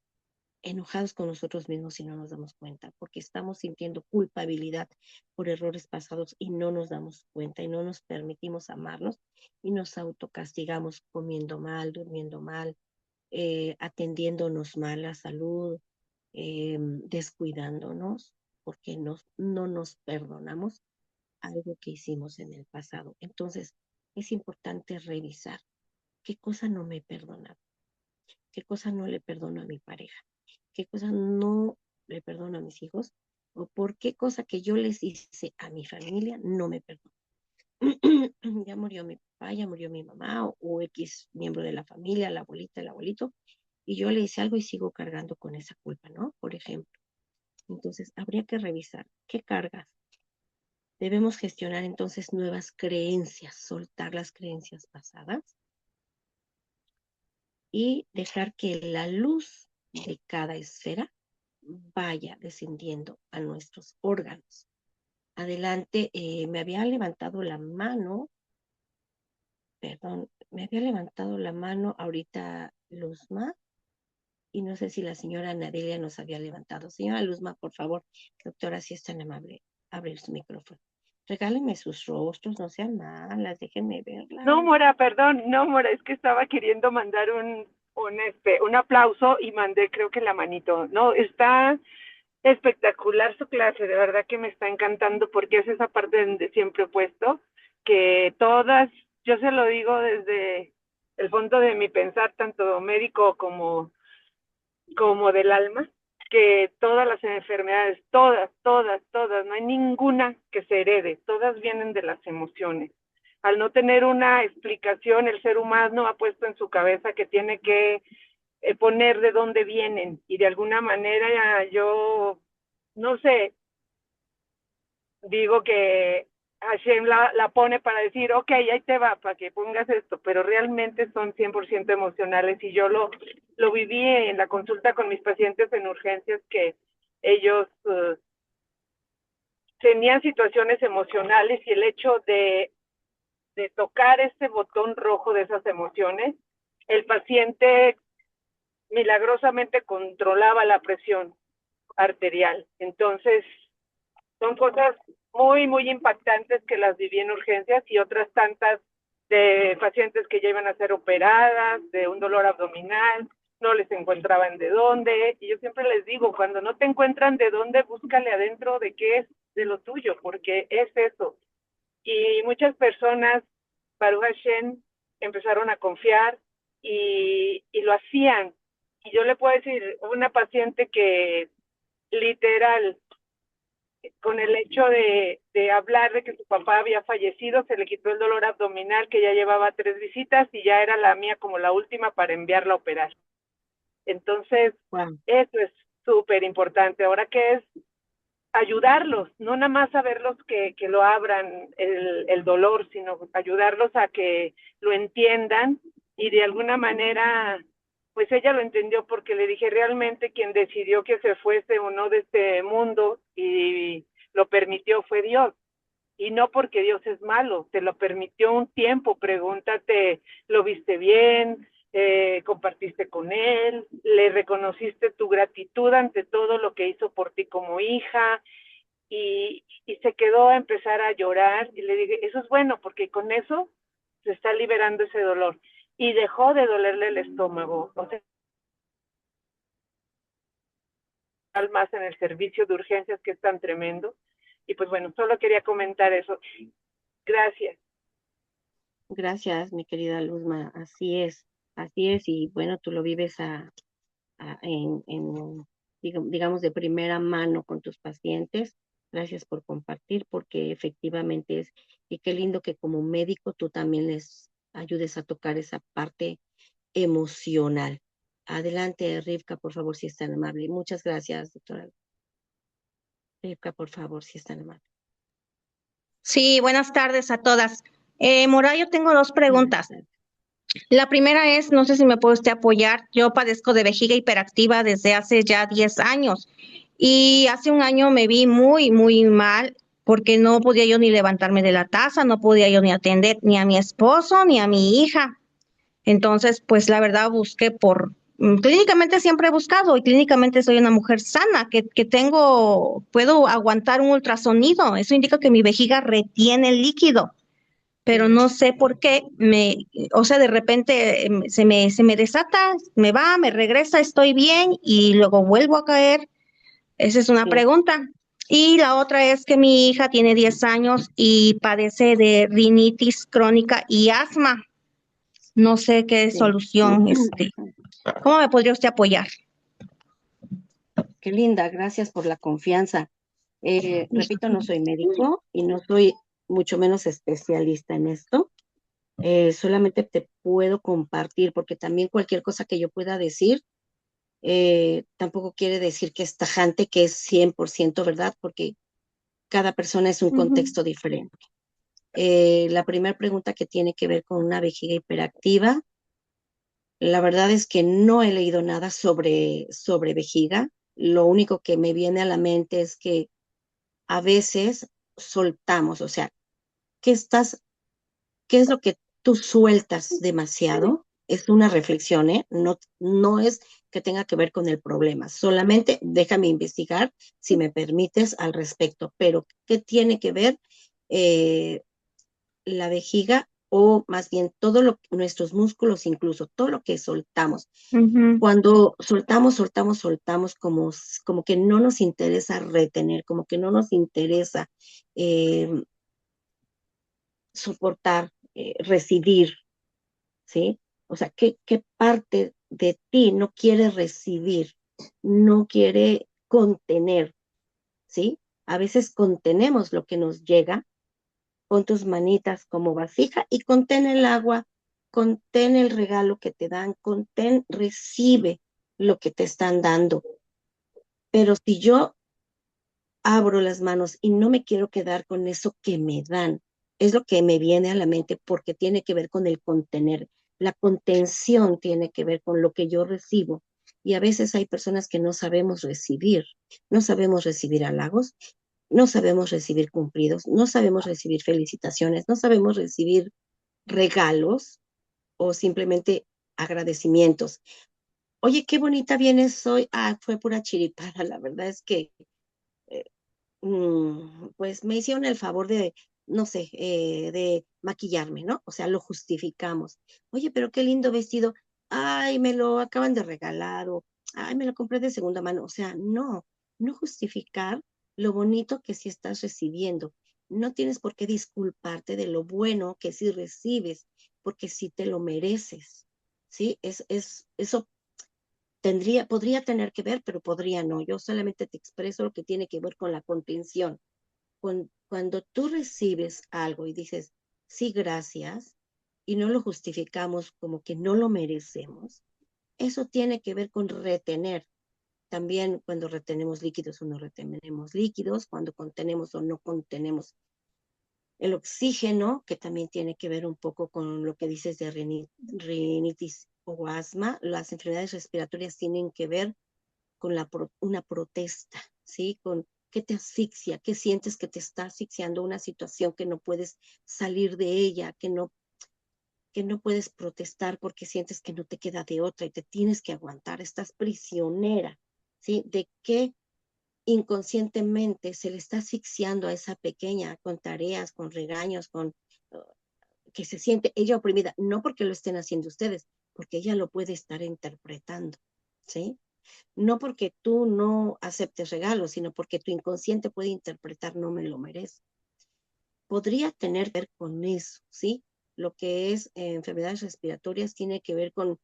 Speaker 1: enojados con nosotros mismos y no nos damos cuenta, porque estamos sintiendo culpabilidad por errores pasados y no nos damos cuenta y no nos permitimos amarnos y nos autocastigamos comiendo mal, durmiendo mal, atendiéndonos mal la salud, descuidándonos, porque no nos perdonamos algo que hicimos en el pasado. Entonces, es importante revisar qué cosa no me he perdonado, qué cosa no le perdono a mi pareja, qué cosa no le perdono a mis hijos, o por qué cosa que yo les hice a mi familia no me perdono. Ya murió mi papá, ya murió mi mamá, o X miembro de la familia, la abuelita, el abuelito, y yo le hice algo y sigo cargando con esa culpa, ¿no? Por ejemplo. Entonces, habría que revisar qué cargas. Debemos gestionar entonces nuevas creencias, soltar las creencias pasadas y dejar que la luz de cada esfera vaya descendiendo a nuestros órganos. Adelante, me había levantado la mano, perdón, me había levantado la mano ahorita Luzma, y no sé si la señora Nadelia nos había levantado. Señora Luzma, por favor, doctora, si es tan amable, abrir su micrófono. Regálenme sus rostros, no sean malas, déjenme
Speaker 2: No,
Speaker 1: verlas.
Speaker 2: Mora, perdón, no, Mora, es que estaba queriendo mandar un aplauso y mandé creo que la manito. No, está espectacular su clase, de verdad que me está encantando porque es esa parte donde siempre he puesto, que todas, yo se lo digo desde el fondo de mi pensar, tanto médico como del alma, que todas las enfermedades, todas, no hay ninguna que se herede, todas vienen de las emociones. Al no tener una explicación, el ser humano ha puesto en su cabeza que tiene que poner de dónde vienen y de alguna manera yo, no sé, digo que Hashem la pone para decir, ok, ahí te va, para que pongas esto, pero realmente son 100% emocionales y yo lo viví en la consulta con mis pacientes en urgencias que ellos tenían situaciones emocionales y el hecho de tocar este botón rojo de esas emociones, el paciente milagrosamente controlaba la presión arterial. Entonces, son cosas muy, muy impactantes que las viví en urgencias y otras tantas de pacientes que ya iban a ser operadas, de un dolor abdominal, no les encontraban de dónde. Y yo siempre les digo, cuando no te encuentran de dónde, búscale adentro de qué es de lo tuyo, porque es eso. Y muchas personas, Baruch Hashem, empezaron a confiar y lo hacían. Y yo le puedo decir, una paciente que literal con el hecho de hablar de que su papá había fallecido, se le quitó el dolor abdominal, que ya llevaba 3 visitas y ya era la mía como la última para enviarla a operar. Entonces,
Speaker 1: Wow.
Speaker 2: eso es súper importante. Ahora que es ayudarlos, no nada más saberlos que lo abran el dolor, sino ayudarlos a que lo entiendan y de alguna manera, pues ella lo entendió porque le dije realmente quien decidió que se fuese o no de este mundo y lo permitió fue Dios. Y no porque Dios es malo, te lo permitió un tiempo, pregúntate, ¿lo viste bien? ¿Compartiste con él? ¿Le reconociste tu gratitud ante todo lo que hizo por ti como hija? y se quedó a empezar a llorar y le dije, eso es bueno porque con eso se está liberando ese dolor y dejó de dolerle el estómago, o sea, más en el servicio de urgencias que es tan tremendo. Y pues bueno, solo quería comentar eso. Gracias.
Speaker 1: Gracias, mi querida Luzma, así es, y bueno, tú lo vives digamos, de primera mano con tus pacientes. Gracias por compartir, porque efectivamente es, y qué lindo que como médico tú también les ayudes a tocar esa parte emocional. Adelante, Rivka, por favor, si es tan amable. Muchas gracias, doctora. Rivka, por favor, si es tan amable.
Speaker 3: Sí, buenas tardes a todas. Mora, yo tengo dos
Speaker 1: Buenas
Speaker 3: preguntas.
Speaker 1: tardes.
Speaker 3: La primera es, no sé si me puede usted apoyar. Yo padezco de vejiga hiperactiva desde hace ya 10 años y hace un año me vi muy, muy mal porque no podía yo ni levantarme de la taza, no podía yo ni atender ni a mi esposo ni a mi hija. Entonces, pues la verdad busqué clínicamente siempre he buscado y clínicamente soy una mujer sana, puedo aguantar un ultrasonido. Eso indica que mi vejiga retiene el líquido, pero no sé por qué o sea, de repente se me desata, me regresa, estoy bien y luego vuelvo a caer. Esa es una
Speaker 1: Sí,
Speaker 3: pregunta. Y la otra es que mi hija tiene 10 años y padece de rinitis crónica y asma. No sé qué
Speaker 1: sí.
Speaker 3: solución, ¿cómo me podría usted apoyar?
Speaker 1: Qué linda, gracias por la confianza. Repito, no soy médico y no soy mucho menos especialista en esto. Solamente te puedo compartir, porque también cualquier cosa que yo pueda decir, tampoco quiere decir que es tajante, que es 100% verdad, porque cada persona es un
Speaker 3: Ujú.
Speaker 1: contexto diferente. La primera pregunta que tiene que ver con una vejiga hiperactiva, la verdad es que no he leído nada sobre vejiga. Lo único que me viene a la mente es que a veces soltamos, o sea, ¿qué estás, qué es lo que tú sueltas demasiado? Es una reflexión, ¿eh? No, no es que tenga que ver con el problema, solamente déjame investigar, si me permites, al respecto, pero ¿qué tiene que ver eh, la vejiga o más bien nuestros músculos, incluso todo lo que soltamos?
Speaker 3: Ujú.
Speaker 1: Cuando soltamos como que no nos interesa retener, como que no nos interesa eh, soportar, recibir, ¿sí? O sea, ¿qué parte de ti no quiere recibir, no quiere contener, ¿sí? A veces contenemos lo que nos llega, con tus manitas como vasija y contén el agua, contén el regalo que te dan, recibe lo que te están dando. Pero si yo abro las manos y no me quiero quedar con eso que me dan, es lo que me viene a la mente porque tiene que ver con el contener. La contención tiene que ver con lo que yo recibo. Y a veces hay personas que no sabemos recibir halagos, no sabemos recibir cumplidos, no sabemos recibir felicitaciones, no sabemos recibir regalos o simplemente agradecimientos. Oye, qué bonita vienes hoy. Ah, fue pura chiripada. La verdad es que eh, pues me hicieron el favor de, no sé, de maquillarme, ¿no? O sea, lo justificamos. Oye, pero qué lindo vestido. Ay, me lo acaban de regalar o, ay, me lo compré de segunda mano. O sea, no justificar lo bonito que sí estás recibiendo. No tienes por qué disculparte de lo bueno que sí recibes, porque sí te lo mereces, ¿sí? Eso podría tener que ver, pero podría no. Yo solamente te expreso lo que tiene que ver con la contención. Cuando tú recibes algo y dices, sí, gracias, y no lo justificamos como que no lo merecemos, eso tiene que ver con retener. También cuando retenemos líquidos o no retenemos líquidos, cuando contenemos o no contenemos el oxígeno, que también tiene que ver un poco con lo que dices de rinitis o asma. Las enfermedades respiratorias tienen que ver con una protesta, ¿sí? Con qué te asfixia, qué sientes que te está asfixiando una situación que no puedes salir de ella, que no puedes protestar porque sientes que no te queda de otra y te tienes que aguantar, estás prisionera, ¿sí? ¿De qué? inconscientemente se le está asfixiando a esa pequeña con tareas, con regaños, con que se siente ella oprimida, no porque lo estén haciendo ustedes, porque ella lo puede estar interpretando, ¿sí? No porque tú no aceptes regalos, sino porque tu inconsciente puede interpretar no me lo merezco. Podría tener que ver con eso, ¿sí? Lo que es enfermedades respiratorias tiene que ver con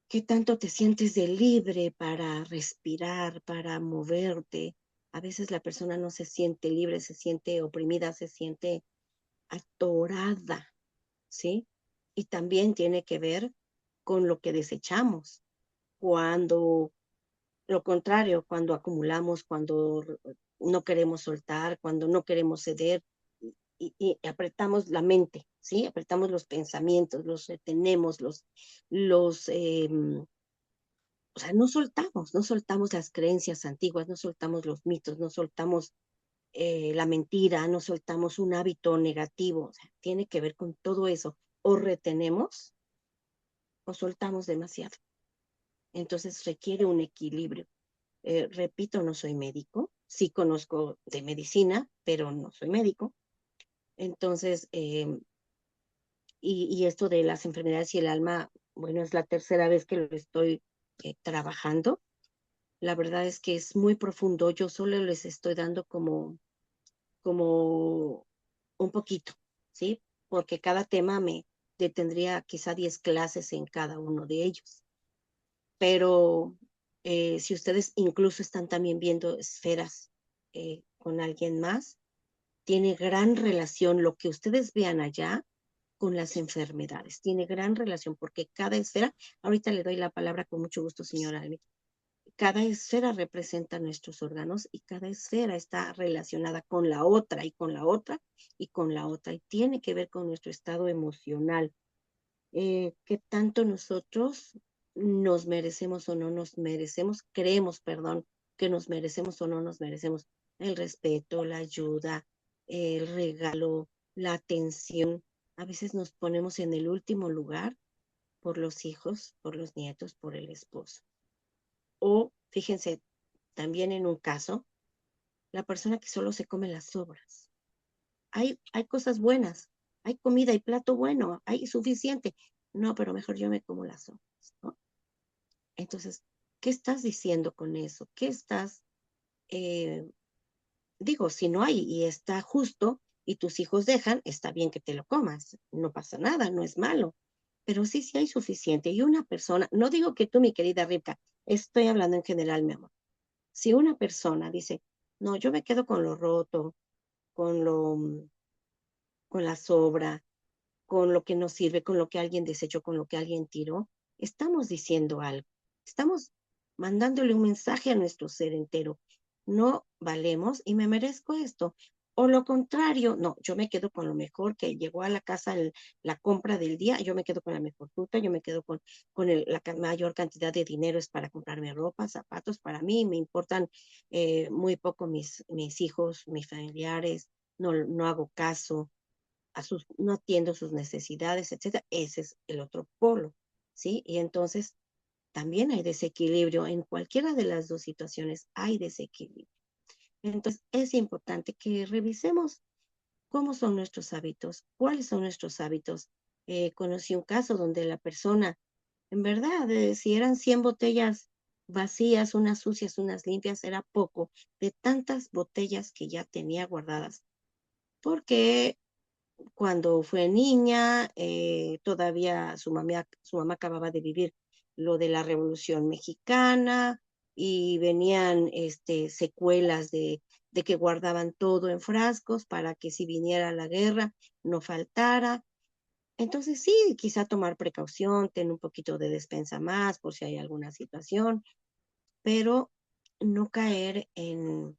Speaker 1: qué tanto te sientes de libre para respirar, para moverte. A veces la persona no se siente libre, se siente oprimida, se siente atorada, ¿sí? Y también tiene que ver con lo que desechamos. Cuando lo contrario, cuando acumulamos, cuando no queremos soltar, cuando no queremos ceder y apretamos la mente, ¿sí? Apretamos los pensamientos, los retenemos, los o sea, no soltamos las creencias antiguas, no soltamos los mitos, no soltamos la mentira, no soltamos un hábito negativo, o sea, tiene que ver con todo eso. O retenemos o soltamos demasiado. Entonces requiere un equilibrio. Repito, no soy médico, sí conozco de medicina, pero no soy médico. Entonces, y esto de las enfermedades y el alma, bueno, es la tercera vez que lo estoy trabajando. La verdad es que es muy profundo. Yo solo les estoy dando como un poquito, ¿sí? Porque cada tema me detendría quizá 10 clases en cada uno de ellos. Pero si ustedes incluso están también viendo esferas con alguien más, tiene gran relación lo que ustedes vean allá con las enfermedades. Tiene gran relación porque cada esfera, ahorita le doy la palabra con mucho gusto, señora Almi, cada esfera representa nuestros órganos y cada esfera está relacionada con la otra y con la otra y con la otra y tiene que ver con nuestro estado emocional. ¿Qué tanto nosotros nos merecemos o no nos merecemos? Creemos, perdón, que nos merecemos o no nos merecemos el respeto, la ayuda, el regalo, la atención. A veces nos ponemos en el último lugar por los hijos, por los nietos, por el esposo. O fíjense, también en un caso, la persona que solo se come las sobras. Hay cosas buenas, hay comida y plato bueno, hay suficiente. No, pero mejor yo me como las sobras, ¿no? Entonces, ¿qué estás diciendo con eso? ¿Qué estás, eh, digo, si no hay y está justo y tus hijos dejan, está bien que te lo comas, no pasa nada, no es malo. Pero sí, sí hay suficiente. Y una persona, no digo que tú, mi querida Rivka, estoy hablando en general, mi amor. Si una persona dice, no, yo me quedo con lo roto, con con la sobra, con lo que no sirve, con lo que alguien desechó, con lo que alguien tiró, estamos diciendo algo. Estamos mandándole un mensaje a nuestro ser entero. No valemos y me merezco esto. O lo contrario, no, yo me quedo con lo mejor que llegó a la casa la compra del día, yo me quedo con la mejor fruta, yo me quedo con mayor cantidad de dinero es para comprarme ropa, zapatos, para mí me importan muy poco mis hijos, mis familiares, no hago caso, no atiendo sus necesidades, etcétera. Ese es el otro polo, ¿sí? Y entonces también hay desequilibrio. En cualquiera de las dos situaciones hay desequilibrio. Entonces es importante que revisemos cómo son nuestros hábitos, cuáles son nuestros hábitos. Conocí un caso donde la persona, en verdad, si eran 100 botellas vacías, unas sucias, unas limpias, era poco de tantas botellas que ya tenía guardadas, porque cuando fue niña, todavía su mamá acababa de vivir lo de la Revolución Mexicana y venían secuelas de que guardaban todo en frascos para que si viniera la guerra no faltara. Entonces sí, quizá tomar precaución, tener un poquito de despensa más por si hay alguna situación, pero no caer en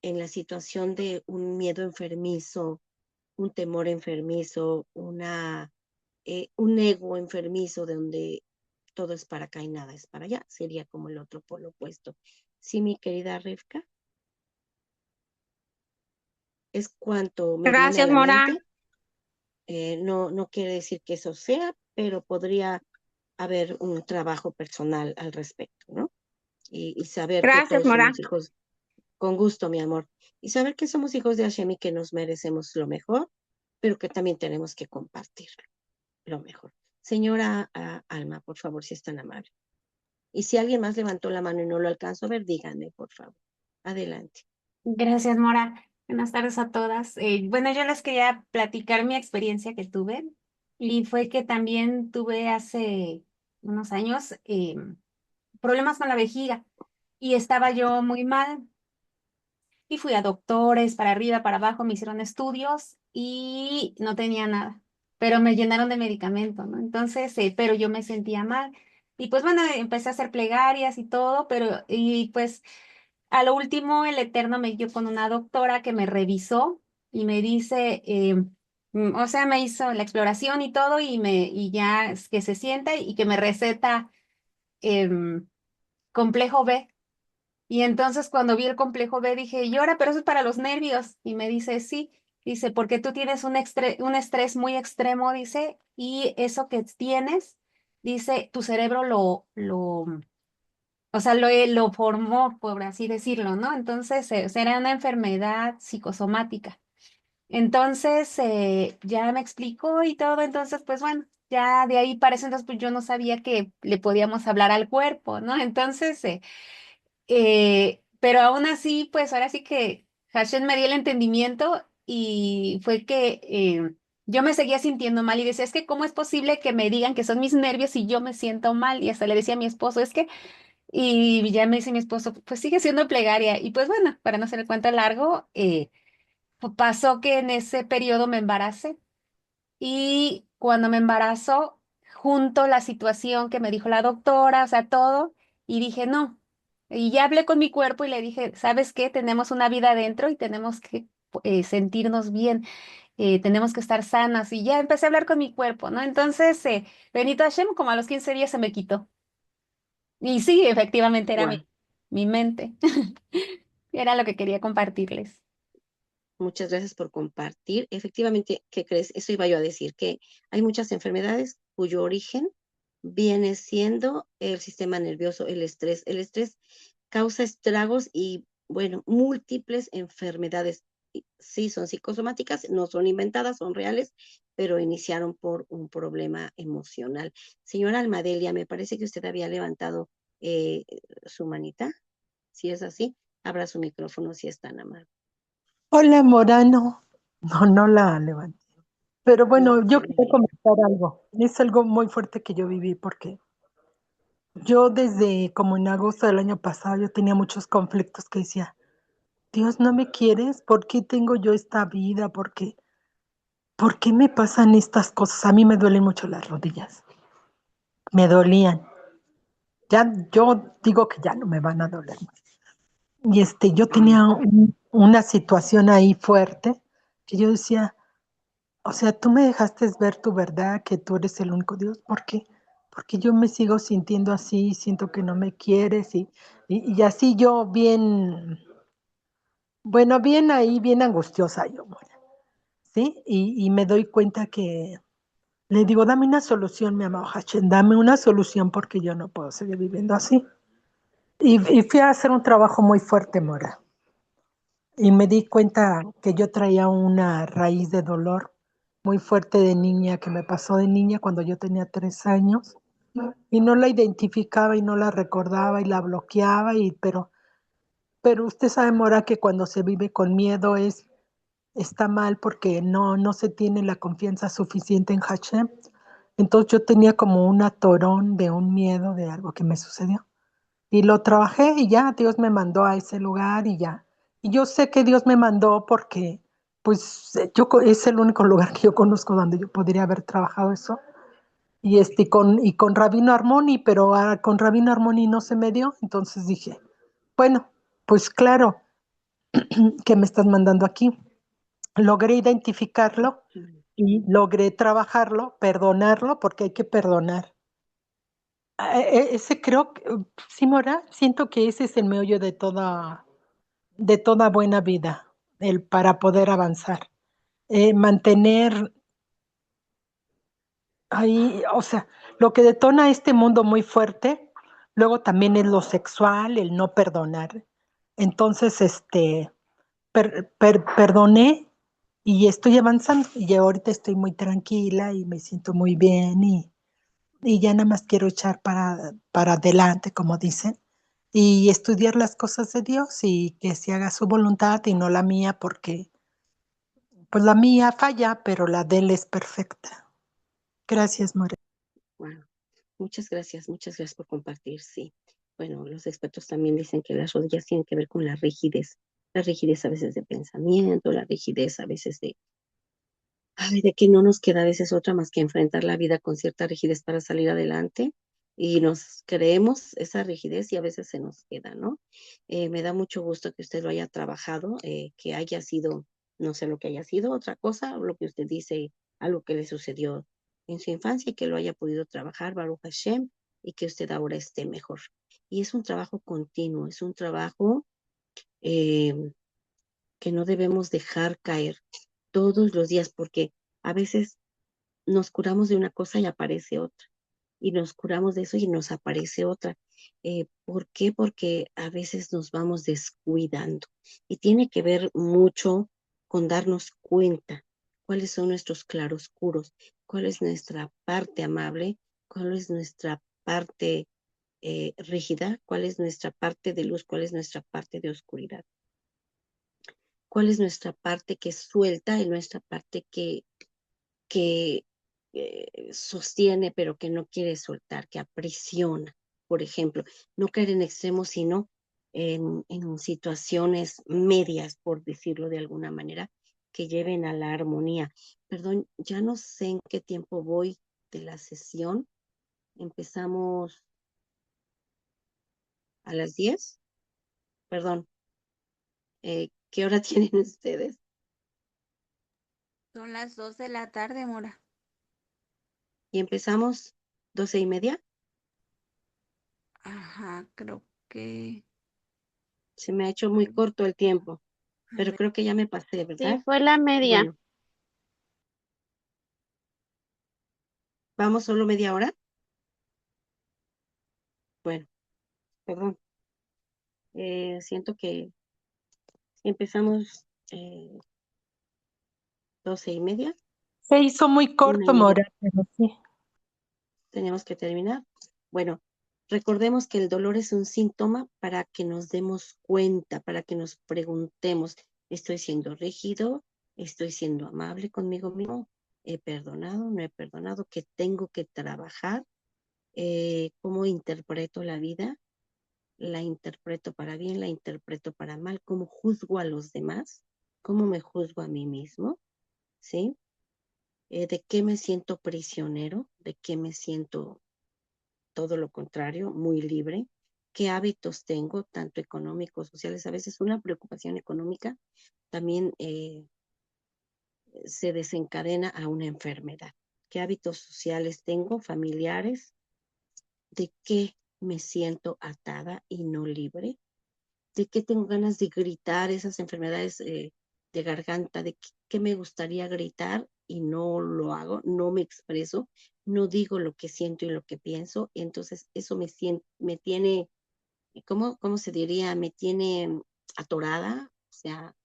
Speaker 1: la situación de un miedo enfermizo, un temor enfermizo, un ego enfermizo de donde todo es para acá y nada es para allá. Sería como el otro polo opuesto. Sí, mi querida Rivka, es cuanto me viene a
Speaker 3: Gracias,
Speaker 1: la
Speaker 3: Mora.
Speaker 1: mente. No quiere decir que eso sea, pero podría haber un trabajo personal al respecto, ¿no? y saber que
Speaker 3: Gracias,
Speaker 1: todos
Speaker 3: Mora.
Speaker 1: somos hijos, con gusto, mi amor, y saber que somos hijos de Hashem y que nos merecemos lo mejor, pero que también tenemos que compartir lo mejor. Señora Alma, por favor, si es tan amable. Y si alguien más levantó la mano y no lo alcanzo a ver, díganme, por favor. Adelante.
Speaker 4: Gracias, Mora. Buenas tardes a todas. Bueno, yo les quería platicar mi experiencia que tuve y fue que también tuve hace unos años problemas con la vejiga y estaba yo muy mal y fui a doctores para arriba, para abajo, me hicieron estudios y no tenía nada, pero me llenaron de medicamento, ¿no? Entonces, pero yo me sentía mal y pues bueno, empecé a hacer plegarias y todo, pero y pues a lo último, el Eterno me dio con una doctora que me revisó y me dice, o sea, me hizo la exploración y todo y ya es que se sienta y que me receta em, complejo B. Y entonces cuando vi el complejo B dije, y ahora, pero eso es para los nervios. Y me dice, sí, dice, porque tú tienes un estrés muy extremo, dice, y eso que tienes, dice, tu cerebro o sea, lo formó, por así decirlo, ¿no? Entonces, será una enfermedad psicosomática. Entonces, ya me explicó y todo, entonces, pues bueno, ya de ahí para eso, entonces, pues yo no sabía que le podíamos hablar al cuerpo, ¿no? Entonces, pero aún así, pues ahora sí que Hashem me dio el entendimiento y fue que yo me seguía sintiendo mal y decía, es que ¿cómo es posible que me digan que son mis nervios y yo me siento mal? Y hasta le decía a mi esposo, es que y ya me dice mi esposo, pues sigue siendo plegaria. Y pues bueno, para no hacer el cuento largo, pasó que en ese periodo me embaracé. Y cuando me embarazó, junto la situación que me dijo la doctora, o sea, todo, y dije, no. Y ya hablé con mi cuerpo y le dije, ¿sabes qué? Tenemos una vida adentro y tenemos que sentirnos bien, tenemos que estar sanas. Y ya empecé a hablar con mi cuerpo, ¿no? Entonces, Benito Hashem, como a los 15 días se me quitó. Y sí, efectivamente era
Speaker 1: Wow.
Speaker 4: mi mente. Era lo que quería compartirles.
Speaker 1: Muchas gracias por compartir. Efectivamente, ¿qué crees? Eso iba yo a decir, que hay muchas enfermedades cuyo origen viene siendo el sistema nervioso, el estrés. El estrés causa estragos y, bueno, múltiples enfermedades. Sí, son psicosomáticas, no son inventadas, son reales, pero iniciaron por un problema emocional. Señora Almadelia, me parece que usted había levantado eh, su manita. Si es así, abra su micrófono si es tan amable.
Speaker 5: Hola, Morano. No, no la levanté. Pero
Speaker 1: No,
Speaker 5: bueno, yo quería
Speaker 1: señorita.
Speaker 5: comentar algo. Es algo muy fuerte que yo viví porque yo desde como en agosto del año pasado yo tenía muchos conflictos que decía, Dios, ¿no me quieres? ¿Por qué tengo yo esta vida? ¿Por qué me pasan estas cosas? A mí me duelen mucho las rodillas. Me dolían. Ya, yo digo que ya no me van a doler más. Y yo tenía una situación ahí fuerte que yo decía, o sea, tú me dejaste ver tu verdad, que tú eres el único Dios. ¿Por qué? Porque yo me sigo sintiendo así, siento que no me quieres y así yo bien, bueno, bien ahí, bien angustiosa yo, ¿sí? Y me doy cuenta que le digo, dame una solución, mi amado Hashem, dame una solución porque yo no puedo seguir viviendo así. Y fui a hacer un trabajo muy fuerte, Mora. Y me di cuenta que yo traía una raíz de dolor muy fuerte de niña, que me pasó de niña cuando yo tenía 3 años, y no la identificaba y no la recordaba y la bloqueaba, pero usted sabe, Mora, que cuando se vive con miedo está mal porque no se tiene la confianza suficiente en Hashem. Entonces yo tenía como un atorón de un miedo de algo que me sucedió. Y lo trabajé y ya Dios me mandó a ese lugar y ya. Y yo sé que Dios me mandó porque pues es el único lugar que yo conozco donde yo podría haber trabajado eso. Y con Rabino Armoni, pero con Rabino Armoni no se me dio. Entonces dije, bueno, pues claro que me estás mandando aquí. Logré identificarlo y logré trabajarlo, perdonarlo, porque hay que perdonar. Ese creo que, sí, Mora, siento que ese es el meollo de toda buena vida, el para poder avanzar. Mantener ahí, o sea, lo que detona este mundo muy fuerte, Luego también es lo sexual, el no perdonar. Entonces, perdoné y estoy avanzando. Y ahorita estoy muy tranquila y me siento muy bien y ya nada más quiero echar para adelante, como dicen, y estudiar las cosas de Dios y que se haga su voluntad y no la mía, porque pues la mía falla, pero la de él es perfecta. Gracias, More.
Speaker 1: Wow. Muchas gracias por compartir, sí. Bueno, los expertos también dicen que las rodillas tienen que ver con la rigidez a veces de pensamiento, la rigidez a veces de que no nos queda a veces otra más que enfrentar la vida con cierta rigidez para salir adelante y nos creemos esa rigidez y a veces se nos queda, ¿no? Me da mucho gusto que usted lo haya trabajado, que haya sido, no sé lo que haya sido, otra cosa, lo que usted dice, algo que le sucedió en su infancia y que lo haya podido trabajar, Baruch Hashem, y que usted ahora esté mejor. Y es un trabajo continuo, es un trabajo eh, que no debemos dejar caer todos los días, porque a veces nos curamos de una cosa y aparece otra, y nos curamos de eso y nos aparece otra. ¿Por qué? Porque a veces nos vamos descuidando y tiene que ver mucho con darnos cuenta cuáles son nuestros claroscuros, cuál es nuestra parte amable, cuál es nuestra parte rígida, cuál es nuestra parte de luz, cuál es nuestra parte de oscuridad, cuál es nuestra parte que suelta y nuestra parte que sostiene pero que no quiere soltar, que aprisiona. Por ejemplo, no caer en extremos, sino en situaciones medias, por decirlo de alguna manera, que lleven a la armonía. Perdón, ya no sé en qué tiempo voy de la sesión. Empezamos a las 10. Perdón, ¿qué hora tienen ustedes?
Speaker 4: Son las 2 de la tarde, Mora.
Speaker 1: Y empezamos 12:30.
Speaker 4: Ajá, creo que...
Speaker 1: Se me ha hecho muy
Speaker 4: Ay,
Speaker 1: corto el tiempo,
Speaker 4: a
Speaker 1: pero
Speaker 4: ver.
Speaker 1: creo que ya me pasé,
Speaker 6: Sí,
Speaker 1: ¿verdad?
Speaker 6: fue la media.
Speaker 1: Bueno, ¿vamos solo media hora? Bueno, perdón. Siento que empezamos 12:30,
Speaker 5: Se hizo muy
Speaker 1: una
Speaker 5: corto,
Speaker 1: y media.
Speaker 5: Mora, pero sí.
Speaker 1: Tenemos que terminar. Bueno, recordemos que el dolor es un síntoma para que nos demos cuenta, para que nos preguntemos, ¿estoy siendo rígido? ¿Estoy siendo amable conmigo mismo? ¿He perdonado? ¿No he perdonado? ¿Qué tengo que trabajar? ¿Cómo interpreto la vida? ¿La interpreto para bien? ¿La interpreto para mal? ¿Cómo juzgo a los demás? ¿Cómo me juzgo a mí mismo? ¿Sí? ¿De qué me siento prisionero? ¿De qué me siento todo lo contrario, muy libre? ¿Qué hábitos tengo, tanto económicos, sociales? A veces una preocupación económica también se desencadena a una enfermedad. ¿Qué hábitos sociales tengo, familiares? ¿De qué me siento atada y no libre? ¿De qué tengo ganas de gritar? Esas enfermedades de garganta, ¿de qué me gustaría gritar y no lo hago, no me expreso, no digo lo que siento y lo que pienso? Entonces eso me tiene, ¿cómo se diría? Me tiene atorada, o sea,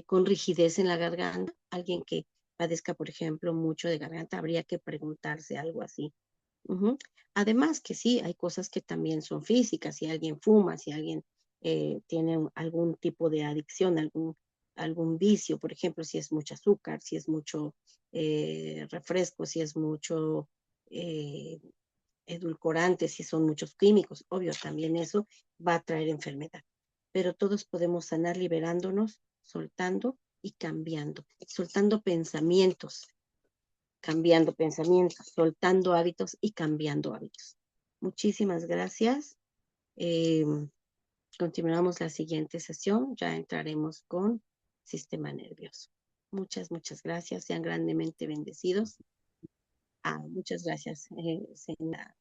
Speaker 1: con rigidez en la garganta. Alguien que padezca, por ejemplo, mucho de garganta, habría que preguntarse algo así. Ujú. Además que sí, hay cosas que también son físicas. Si alguien fuma, si alguien tiene algún tipo de adicción, algún vicio, por ejemplo, si es mucho azúcar, si es mucho refresco, si es mucho eh, edulcorante, si son muchos químicos, obvio, también eso va a traer enfermedad. Pero todos podemos sanar liberándonos, soltando y cambiando, cambiando pensamientos, soltando hábitos y cambiando hábitos. Muchísimas gracias. Eh, Continuamos la siguiente sesión. Ya entraremos con sistema nervioso. Muchas gracias. Sean grandemente bendecidos. Muchas gracias, Sena.